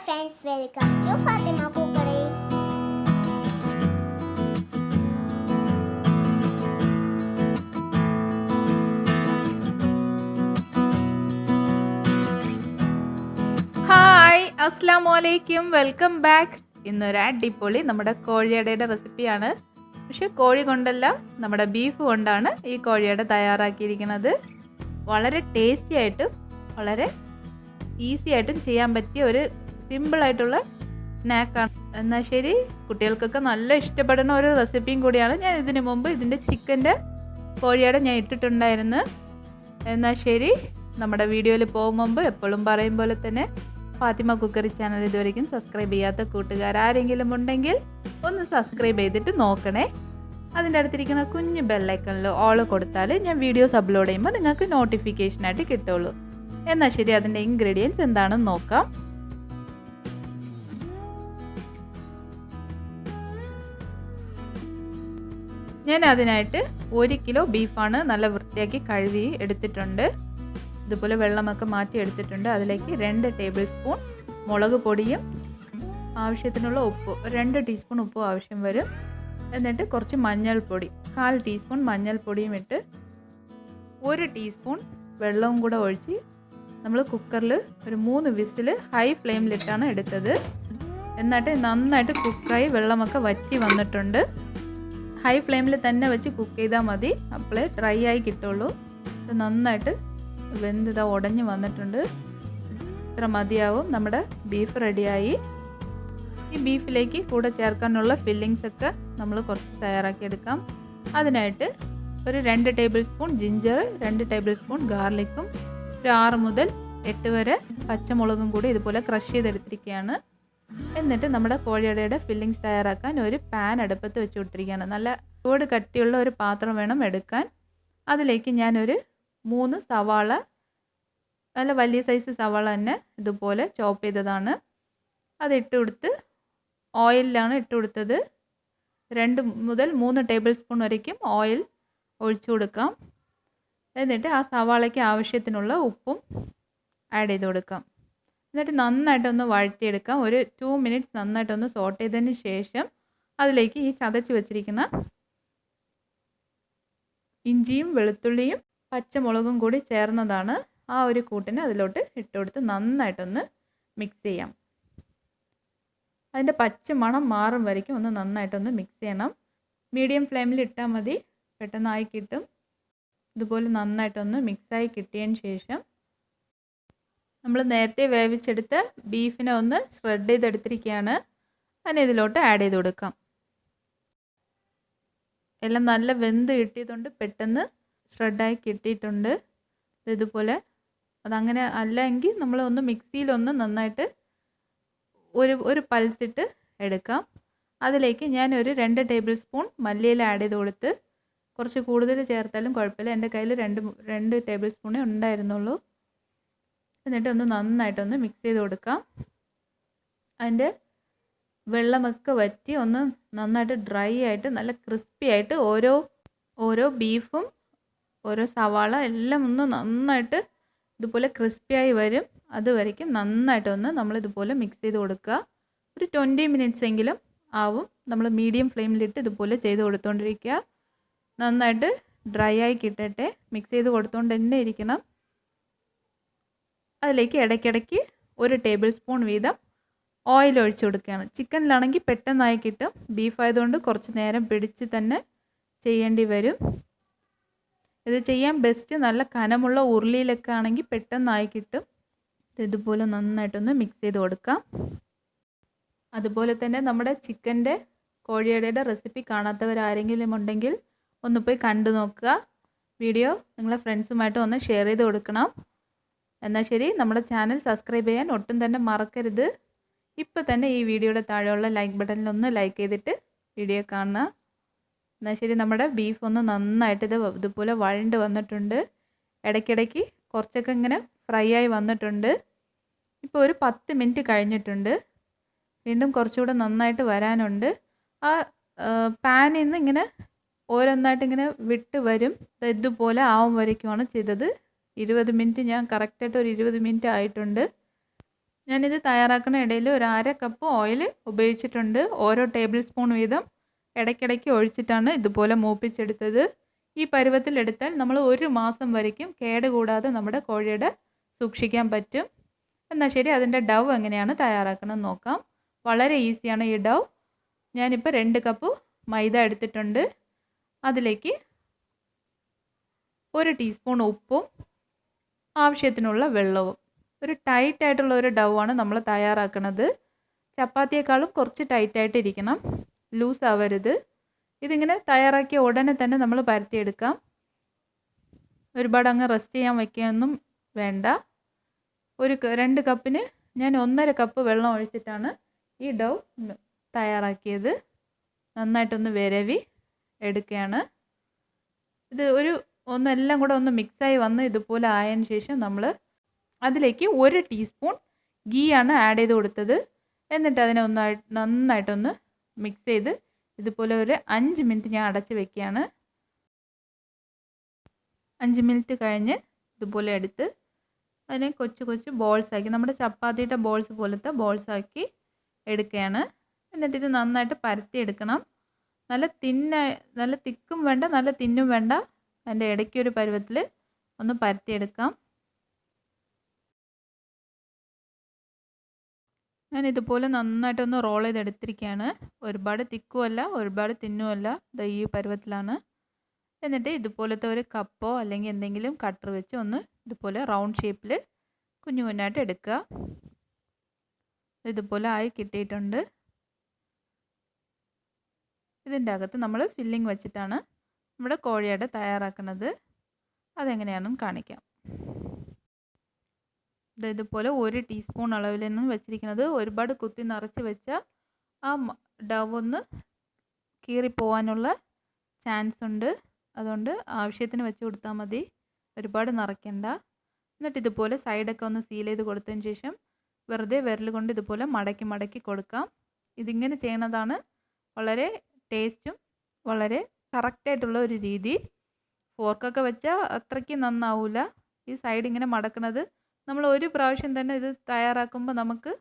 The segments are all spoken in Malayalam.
friends, welcome to Fatima Cookery. Hi അസ്സലാമു അലൈക്കും വെൽക്കം ബാക്ക്. ഇന്നൊരു അടിപൊളി നമ്മുടെ കോഴിയടയുടെ റെസിപ്പിയാണ്. പക്ഷെ കോഴി കൊണ്ടല്ല, നമ്മുടെ ബീഫ് കൊണ്ടാണ് ഈ കോഴിയട തയ്യാറാക്കിയിരിക്കുന്നത്. വളരെ ടേസ്റ്റി ആയിട്ടും വളരെ ഈസി ആയിട്ടും ചെയ്യാൻ പറ്റിയ ഒരു സിമ്പിളായിട്ടുള്ള സ്നാക്കാണ്. എന്നാൽ ശരി, കുട്ടികൾക്കൊക്കെ നല്ല ഇഷ്ടപ്പെടുന്ന ഒരു റെസിപ്പിയും കൂടിയാണ്. ഞാൻ ഇതിനു മുമ്പ് ഇതിൻ്റെ ചിക്കൻ്റെ കോഴിയട ഞാൻ ഇട്ടിട്ടുണ്ടായിരുന്നു. എന്നാൽ ശരി, നമ്മുടെ വീഡിയോയിൽ പോകും മുമ്പ് എപ്പോഴും പറയും പോലെ തന്നെ ഫാത്തിമ കുക്കറി ചാനൽ ഇതുവരെയും സബ്സ്ക്രൈബ് ചെയ്യാത്ത കൂട്ടുകാരാരെങ്കിലും ഉണ്ടെങ്കിൽ ഒന്ന് സബ്സ്ക്രൈബ് ചെയ്തിട്ട് നോക്കണേ. അതിൻ്റെ അടുത്തിരിക്കുന്ന കുഞ്ഞ് ബെല്ലൈക്കണിൽ ഓൾ കൊടുത്താൽ ഞാൻ വീഡിയോസ് അപ്ലോഡ് ചെയ്യുമ്പോൾ നിങ്ങൾക്ക് നോട്ടിഫിക്കേഷനായിട്ട് കിട്ടുള്ളൂ. എന്നാൽ ശരി, അതിൻ്റെ ഇൻഗ്രീഡിയൻസ് എന്താണെന്ന് നോക്കാം. ഞാൻ അതിനായിട്ട് 1 കിലോ ബീഫാണ് നല്ല വൃത്തിയാക്കി കഴുകി എടുത്തിട്ടുണ്ട്. ഇതുപോലെ വെള്ളമൊക്കെ മാറ്റി എടുത്തിട്ടുണ്ട്. അതിലേക്ക് 2 ടേബിൾ സ്പൂൺ മുളക് പൊടിയും ആവശ്യത്തിനുള്ള ഉപ്പ്, 2 ടീസ്പൂൺ ഉപ്പ് ആവശ്യം വരും. എന്നിട്ട് കുറച്ച് മഞ്ഞൾപ്പൊടി, 1/4 ടീസ്പൂൺ മഞ്ഞൾപ്പൊടിയും ഇട്ട് 1 ടീസ്പൂൺ വെള്ളവും കൂടെ ഒഴിച്ച് നമ്മൾ കുക്കറിൽ ഒരു 3 വിസിൽ ഹൈ ഫ്ലെയിമിലിട്ടാണ് എടുത്തത്. എന്നിട്ട് നന്നായിട്ട് കുക്കായി വെള്ളമൊക്കെ വറ്റി വന്നിട്ടുണ്ട്. ഹൈ ഫ്ലെയിമിൽ തന്നെ വെച്ച് കുക്ക് ചെയ്താൽ മതി, അപ്പോഴേ ഡ്രൈ ആയി കിട്ടുള്ളൂ. ഇത് നന്നായിട്ട് വെന്ത് ഉടഞ്ഞ് വന്നിട്ടുണ്ട്. ഇത്ര മതിയാവും. നമ്മുടെ ബീഫ് റെഡിയായി. ഈ ബീഫിലേക്ക് കൂടെ ചേർക്കാനുള്ള ഫില്ലിങ്സ് ഒക്കെ നമ്മൾ കുറച്ച് തയ്യാറാക്കിയെടുക്കാം. അതിനായിട്ട് ഒരു 2 tablespoon ginger, 2 tablespoon ഗാർലിക്കും, ഒരു 6 മുതൽ 8 വരെ പച്ചമുളകും കൂടി ഇതുപോലെ ക്രഷ് ചെയ്തെടുത്തിരിക്കുകയാണ്. എന്നിട്ട് നമ്മുടെ കോഴിയടയുടെ ഫില്ലിങ്സ് തയ്യാറാക്കാൻ ഒരു പാൻ അടുപ്പത്ത് വെച്ച് കൊടുത്തിരിക്കുകയാണ്. നല്ല ചൂട് കട്ടിയുള്ള ഒരു പാത്രം വേണം എടുക്കാൻ. അതിലേക്ക് ഞാനൊരു 3 സവാള, നല്ല വലിയ സൈസ് സവാള തന്നെ ഇതുപോലെ ചോപ്പ് ചെയ്തതാണ്, അത് ഇട്ട് കൊടുത്ത് ഓയിലിലാണ് ഇട്ട് കൊടുത്തത്. 2 മുതൽ 3 ടേബിൾ സ്പൂൺ വരയ്ക്കും ഓയിൽ ഒഴിച്ചു കൊടുക്കാം. എന്നിട്ട് ആ സവാളയ്ക്ക് ആവശ്യത്തിനുള്ള ഉപ്പും ആഡ് ചെയ്ത് കൊടുക്കാം. എന്നിട്ട് നന്നായിട്ടൊന്ന് വഴറ്റിയെടുക്കാം. ഒരു 2 മിനിറ്റ്സ് നന്നായിട്ടൊന്ന് സോട്ട് ചെയ്തതിന് ശേഷം അതിലേക്ക് ഈ ചതച്ച് വെച്ചിരിക്കുന്ന ഇഞ്ചിയും വെളുത്തുള്ളിയും പച്ചമുളകും കൂടി ചേർന്നതാണ് ആ ഒരു കൂട്ടിന് അതിലോട്ട് ഇട്ട് കൊടുത്ത് നന്നായിട്ടൊന്ന് മിക്സ് ചെയ്യാം. അതിൻ്റെ പച്ച മണം മാറും വരയ്ക്കും ഒന്ന് നന്നായിട്ടൊന്ന് മിക്സ് ചെയ്യണം. മീഡിയം ഫ്ലെയിമിൽ ഇട്ടാൽ മതി, പെട്ടെന്നായി കിട്ടും. ഇതുപോലെ നന്നായിട്ടൊന്ന് മിക്സായി കിട്ടിയതിന് ശേഷം നമ്മൾ നേരത്തെ വേവിച്ചെടുത്ത ബീഫിനെ ഒന്ന് ഷ്രെഡ് ചെയ്തെടുത്തിരിക്കുകയാണ്. അതിനെ ഇതിലോട്ട് ആഡ് ചെയ്ത് കൊടുക്കാം. എല്ലാം നല്ല വെന്ത് കിട്ടിയതുകൊണ്ട് പെട്ടെന്ന് ഷ്രെഡായി കിട്ടിയിട്ടുണ്ട്. ഇതുപോലെ അതങ്ങനെ അല്ലെങ്കിൽ നമ്മൾ ഒന്ന് മിക്സിയിലൊന്ന് നന്നായിട്ട് ഒരു പൾസിട്ട് എടുക്കാം. അതിലേക്ക് ഞാൻ ഒരു 2 ടേബിൾ സ്പൂൺ മല്ലിയില ആഡ് ചെയ്ത് കൊടുത്ത്, കുറച്ച് കൂടുതൽ ചേർത്താലും കുഴപ്പമില്ല. എൻ്റെ കയ്യിൽ 2 ടേബിൾ സ്പൂണേ ഉണ്ടായിരുന്നുള്ളൂ. എന്നിട്ട് ഒന്ന് നന്നായിട്ടൊന്ന് മിക്സ് ചെയ്ത് കൊടുക്കാം. അതിൻ്റെ വെള്ളമൊക്കെ വറ്റി ഒന്ന് നന്നായിട്ട് ഡ്രൈ ആയിട്ട് നല്ല ക്രിസ്പി ആയിട്ട് ഓരോ ബീഫും ഓരോ സവാള എല്ലാം ഒന്ന് നന്നായിട്ട് ഇതുപോലെ ക്രിസ്പിയായി വരും. അതുവരയ്ക്കും നന്നായിട്ടൊന്ന് നമ്മളിതുപോലെ മിക്സ് ചെയ്ത് കൊടുക്കുക. ഒരു 20 മിനിറ്റ്സ് എങ്കിലും ആവും. നമ്മൾ മീഡിയം ഫ്ലെയിമിലിട്ട് ഇതുപോലെ ചെയ്ത് കൊടുത്തുകൊണ്ടിരിക്കുക. നന്നായിട്ട് ഡ്രൈ ആയി കിട്ടട്ടെ. മിക്സ് ചെയ്ത് കൊടുത്തുകൊണ്ട് തന്നെ ഇരിക്കണം. അതിലേക്ക് ഇടയ്ക്കിടയ്ക്ക് 1 ടേബിൾ സ്പൂൺ വീതം ഓയിൽ ഒഴിച്ചു കൊടുക്കുകയാണ്. ചിക്കനിലാണെങ്കിൽ പെട്ടെന്നായി കിട്ടും. ബീഫ് ആയതുകൊണ്ട് കുറച്ച് നേരം പിടിച്ച് തന്നെ ചെയ്യേണ്ടി വരും. ഇത് ചെയ്യാൻ ബെസ്റ്റ് നല്ല കനമുള്ള ഉരുളിയിലൊക്കെ ആണെങ്കിൽ പെട്ടെന്നായി കിട്ടും. ഇതുപോലെ നന്നായിട്ടൊന്ന് മിക്സ് ചെയ്ത് കൊടുക്കാം. അതുപോലെ തന്നെ നമ്മുടെ ചിക്കൻ്റെ കോഴിയടയുടെ റെസിപ്പി കാണാത്തവരാരെങ്കിലും ഉണ്ടെങ്കിൽ ഒന്ന് പോയി കണ്ടു നോക്കുക. വീഡിയോ നിങ്ങളെ ഫ്രണ്ട്സുമായിട്ട് ഒന്ന് ഷെയർ ചെയ്ത് കൊടുക്കണം. എന്നാൽ ശരി, നമ്മുടെ ചാനൽ സബ്സ്ക്രൈബ് ചെയ്യാൻ ഒട്ടും തന്നെ മറക്കരുത്. ഇപ്പോൾ തന്നെ ഈ വീഡിയോയുടെ താഴെയുള്ള ലൈക്ക് ബട്ടണിലൊന്ന് ലൈക്ക് ചെയ്തിട്ട് വീഡിയോ കാണുക. എന്നാൽ ശരി, നമ്മുടെ ബീഫ് ഒന്ന് നന്നായിട്ട് ഇതുപോലെ വഴണ്ട് വന്നിട്ടുണ്ട്. ഇടയ്ക്കിടയ്ക്ക് കുറച്ചൊക്കെ ഇങ്ങനെ ഫ്രൈ ആയി വന്നിട്ടുണ്ട്. ഇപ്പോൾ ഒരു 10 മിനിറ്റ് കഴിഞ്ഞിട്ടുണ്ട്. വീണ്ടും കുറച്ചുകൂടെ നന്നായിട്ട് വരാനുണ്ട്. ആ പാനിൽ നിന്ന് ഇങ്ങനെ ഓരോന്നായിട്ട് ഇങ്ങനെ വിട്ട് വരും. ഇതുപോലെ ആവും വരയ്ക്കുമാണ് ചെയ്തത്. 20 മിനിറ്റ് ഞാൻ കറക്റ്റായിട്ട് ഒരു 20 മിനിറ്റ് ആയിട്ടുണ്ട്. ഞാനിത് തയ്യാറാക്കുന്ന ഇടയിൽ ഒരു 1/2 കപ്പ് ഓയിൽ ഉപയോഗിച്ചിട്ടുണ്ട്. ഓരോ ടേബിൾ സ്പൂൺ വീതം ഇടയ്ക്കിടയ്ക്ക് ഒഴിച്ചിട്ടാണ് ഇതുപോലെ മൂപ്പിച്ചെടുത്തത്. ഈ പരുവത്തിൽ എടുത്താൽ നമ്മൾ 1 മാസം വരയ്ക്കും കേടുകൂടാതെ നമ്മുടെ കോഴിയുടെ സൂക്ഷിക്കാൻ പറ്റും. എന്നാൽ ശരി, അതിൻ്റെ ഡൗ എങ്ങനെയാണ് തയ്യാറാക്കണമെന്ന് നോക്കാം. വളരെ ഈസിയാണ് ഈ ഡൗ. ഞാനിപ്പോൾ 2 കപ്പ് മൈദ എടുത്തിട്ടുണ്ട്. അതിലേക്ക് 1 ടീസ്പൂൺ ഉപ്പും ആവശ്യത്തിനുള്ള വെള്ളവും. ഒരു ടൈറ്റായിട്ടുള്ള ഒരു ഡൗ ആണ് നമ്മൾ തയ്യാറാക്കുന്നത്. ചപ്പാത്തിയേക്കാളും കുറച്ച് ടൈറ്റായിട്ട് ഇരിക്കണം, ലൂസ് ആവരുത്. ഇതിങ്ങനെ തയ്യാറാക്കിയ ഉടനെ തന്നെ നമ്മൾ പരത്തിയെടുക്കാം. ഒരുപാട് അങ്ങ് റെസ്റ്റ് ചെയ്യാൻ വയ്ക്കാനൊന്നും വേണ്ട. 2 കപ്പിന് ഞാൻ 1.5 കപ്പ് വെള്ളം ഒഴിച്ചിട്ടാണ് ഈ ഡൗ തയ്യാറാക്കിയത്. നന്നായിട്ടൊന്ന് വിരവി എടുക്കുകയാണ്. ഇത് ഒന്നെല്ലാം കൂടെ ഒന്ന് മിക്സായി വന്ന് ഇതുപോലെ ആയതിനു ശേഷം നമ്മൾ അതിലേക്ക് 1 ടീസ്പൂൺ ഗീ ആണ് ആഡ് ചെയ്ത് കൊടുത്തത്. എന്നിട്ട് അതിനെ നന്നായിട്ടൊന്ന് മിക്സ് ചെയ്ത് ഇതുപോലെ ഒരു 5 മിനിറ്റ് ഞാൻ അടച്ച് വെക്കുകയാണ്. 5 മിനിറ്റ് കഴിഞ്ഞ് ഇതുപോലെ എടുത്ത് അതിനെ കൊച്ചു കൊച്ചു ബോൾസാക്കി, നമ്മുടെ ചപ്പാത്തിയുടെ ബോൾസ് പോലത്തെ ബോൾസാക്കി എടുക്കുകയാണ്. എന്നിട്ട് ഇത് നന്നായിട്ട് പരത്തി എടുക്കണം. നല്ല തിക്കും വേണ്ട, നല്ല തിന്നും വേണ്ട. അതിൻ്റെ ഇടയ്ക്കൊരു പരുവത്തിൽ ഒന്ന് പരത്തിയെടുക്കാം. ഞാൻ ഇതുപോലെ നന്നായിട്ടൊന്ന് റോൾ ചെയ്തെടുത്തിരിക്കുകയാണ്. ഒരുപാട് തിക്കുമല്ല, ഒരുപാട് തിന്നുമല്ല. ഈ പരുവത്തിലാണ്. എന്നിട്ട് ഇതുപോലത്തെ ഒരു കപ്പോ അല്ലെങ്കിൽ എന്തെങ്കിലും കട്ടർ വെച്ച് ഒന്ന് ഇതുപോലെ റൗണ്ട് ഷേപ്പിൽ കുഞ്ഞു കുഞ്ഞായിട്ട് എടുക്കുക. ഇതുപോലെ ആയി കിട്ടിയിട്ടുണ്ട്. ഇതിൻ്റെ അകത്ത് നമ്മൾ ഫില്ലിംഗ് വെച്ചിട്ടാണ് നമ്മുടെ കോഴിയട തയ്യാറാക്കുന്നത്. അതെങ്ങനെയാണെന്ന് കാണിക്കാം. ഇതുപോലെ 1 ടീസ്പൂൺ അളവിൽ നിന്നും വെച്ചിരിക്കുന്നത്. ഒരുപാട് കുത്തി നിറച്ച് വെച്ചാൽ ആ ഡവ് ഒന്ന് കീറിപ്പോവാനുള്ള ചാൻസ് ഉണ്ട്. അതുകൊണ്ട് ആവശ്യത്തിന് വെച്ച് കൊടുത്താൽ മതി, ഒരുപാട് നിറയ്ക്കണ്ട. എന്നിട്ട് ഇതുപോലെ സൈഡൊക്കെ ഒന്ന് സീൽ ചെയ്ത് കൊടുത്തതിന് ശേഷം വെറുതെ വിരൽ കൊണ്ട് ഇതുപോലെ മടക്കി മടക്കി കൊടുക്കാം. ഇതിങ്ങനെ ചെയ്യണതാണ് വളരെ ടേസ്റ്റും വളരെ കറക്റ്റായിട്ടുള്ള ഒരു രീതി. ഫോർക്കൊക്കെ വെച്ചാൽ അത്രയ്ക്ക് നന്നാവില്ല. ഈ സൈഡ് ഇങ്ങനെ മടക്കണത് നമ്മൾ ഒരു പ്രാവശ്യം തന്നെ ഇത് തയ്യാറാക്കുമ്പോൾ നമുക്ക്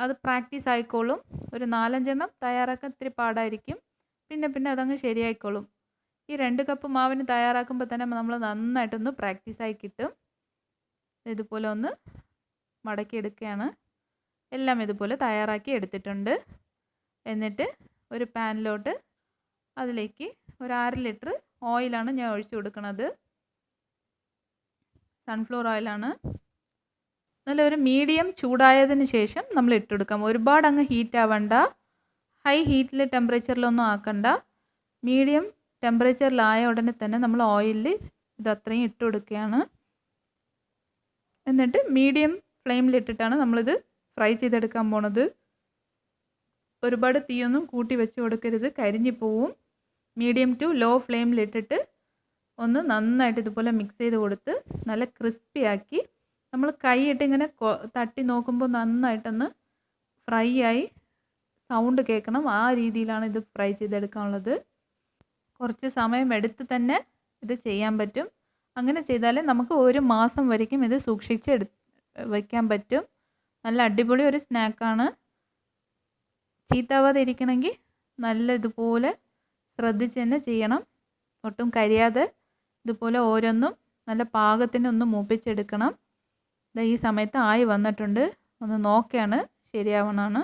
അത് പ്രാക്ടീസ് ആയിക്കോളും. ഒരു 4-5 എണ്ണം തയ്യാറാക്കാൻ ഇത്തിരി പാടായിരിക്കും. പിന്നെ അതങ്ങ് ശരിയായിക്കോളും. ഈ 2 കപ്പ് മാവിന് തയ്യാറാക്കുമ്പോൾ തന്നെ നമ്മൾ നന്നായിട്ടൊന്ന് പ്രാക്ടീസായി കിട്ടും. ഇതുപോലെ ഒന്ന് മടക്കിയെടുക്കുകയാണ്. എല്ലാം ഇതുപോലെ തയ്യാറാക്കി എടുത്തിട്ടുണ്ട്. എന്നിട്ട് ഒരു പാനിലോട്ട് അതിലേക്ക് ഒരു 1/2 ലിറ്റർ ഓയിലാണ് ഞാൻ ഒഴിച്ചു കൊടുക്കുന്നത്. സൺഫ്ലവർ ഓയിലാണ്. നല്ലൊരു മീഡിയം ചൂടായതിന് ശേഷം നമ്മൾ ഇട്ടുകൊടുക്കാം. ഒരുപാട് അങ്ങ് ഹീറ്റ് ആവണ്ട, ഹൈ ഹീറ്റിൽ ടെമ്പറേച്ചറിലൊന്നും ആക്കണ്ട. മീഡിയം ടെമ്പറേച്ചറിലായ ഉടനെ തന്നെ നമ്മൾ ഓയിലിൽ ഇത് അത്രയും ഇട്ട് കൊടുക്കുകയാണ്. എന്നിട്ട് മീഡിയം ഫ്ലെയിമിലിട്ടിട്ടാണ് നമ്മളിത് ഫ്രൈ ചെയ്തെടുക്കാൻ പോണത്. ഒരുപാട് തീയൊന്നും കൂട്ടി വെച്ച് കൊടുക്കരുത്, കരിഞ്ഞു പോവും. മീഡിയം ടു ലോ ഫ്ലെയിമിലിട്ടിട്ട് ഒന്ന് നന്നായിട്ട് ഇതുപോലെ മിക്സ് ചെയ്ത് കൊടുത്ത് നല്ല ക്രിസ്പി ആക്കി നമ്മൾ കൈയിട്ട് ഇങ്ങനെ തട്ടി നോക്കുമ്പോൾ നന്നായിട്ടൊന്ന് ഫ്രൈ ആയി സൗണ്ട് കേൾക്കണം. ആ രീതിയിലാണ് ഇത് ഫ്രൈ ചെയ്തെടുക്കാനുള്ളത്. കുറച്ച് സമയം എടുത്ത് തന്നെ ഇത് ചെയ്യാൻ പറ്റും. അങ്ങനെ ചെയ്താലേ നമുക്ക് 1 മാസം വരയ്ക്കും ഇത് സൂക്ഷിച്ച് വയ്ക്കാൻ പറ്റും. നല്ല അടിപൊളി ഒരു സ്നാക്കാണ്. ചീത്താവാതെ ഇരിക്കണമെങ്കിൽ നല്ല ഇതുപോലെ ശ്രദ്ധിച്ച് തന്നെ ചെയ്യണം. ഒട്ടും കരിയാതെ ഇതുപോലെ ഓരോന്നും നല്ല പാകത്തിന് ഒന്ന് മൂപ്പിച്ചെടുക്കണം. ഈ സമയത്ത് ആയി വന്നിട്ടുണ്ട്. ഒന്ന് നോക്കുകയാണ് ശരിയാവണമാണ്.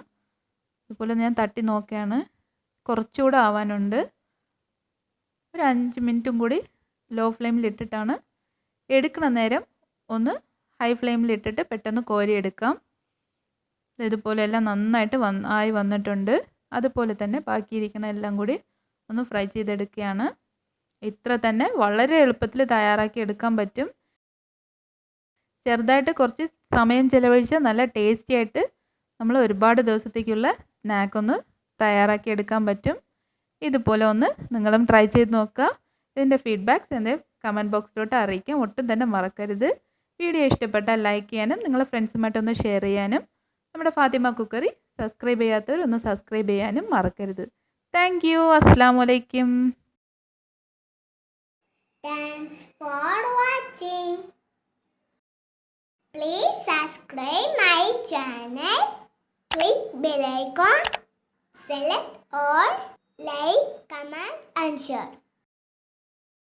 ഇതുപോലെ ഞാൻ തട്ടി നോക്കുകയാണ്. കുറച്ചുകൂടെ ആവാനുണ്ട്. ഒരു 5 മിനിറ്റും കൂടി ലോ ഫ്ലെയിമിലിട്ടിട്ടാണ് എടുക്കണ നേരം ഒന്ന് ഹൈ ഫ്ലെയിമിലിട്ടിട്ട് പെട്ടെന്ന് കോരിയെടുക്കാം. ഇതുപോലെ എല്ലാം നന്നായിട്ട് ആയി വന്നിട്ടുണ്ട്. അതുപോലെ തന്നെ ബാക്കിയിരിക്കുന്ന എല്ലാം കൂടി ഒന്ന് ഫ്രൈ ചെയ്തെടുക്കുകയാണ്. ഇത്ര തന്നെ വളരെ എളുപ്പത്തിൽ തയ്യാറാക്കി എടുക്കാൻ പറ്റും. ചെറുതായിട്ട് കുറച്ച് സമയം ചിലവഴിച്ച് നല്ല ടേസ്റ്റി ആയിട്ട് നമ്മൾ ഒരുപാട് ദിവസത്തേക്കുള്ള സ്നാക്കൊന്ന് തയ്യാറാക്കി എടുക്കാൻ പറ്റും. ഇതുപോലെ ഒന്ന് നിങ്ങളും ട്രൈ ചെയ്ത് നോക്കുക. ഇതിൻ്റെ ഫീഡ്ബാക്ക്സ് എൻ്റെ കമൻറ്റ് ബോക്സിലോട്ട് അറിയിക്കാം. ഒട്ടും തന്നെ മറക്കരുത്. വീഡിയോ ഇഷ്ടപ്പെട്ടാൽ ലൈക്ക് ചെയ്യാനും നിങ്ങളുടെ ഫ്രണ്ട്സുമായിട്ടൊന്ന് ഷെയർ ചെയ്യാനും നമ്മുടെ ഫാത്തിമ കുക്കറി സബ്സ്ക്രൈബ് ചെയ്യാത്തവർ ഒന്ന് സബ്സ്ക്രൈബ് ചെയ്യാനും മറക്കരുത്. Thank you. അസ്സലാമു അലൈക്കും. Thanks for watching. Please subscribe my channel. Click bell icon. Select all. Like, comment and share.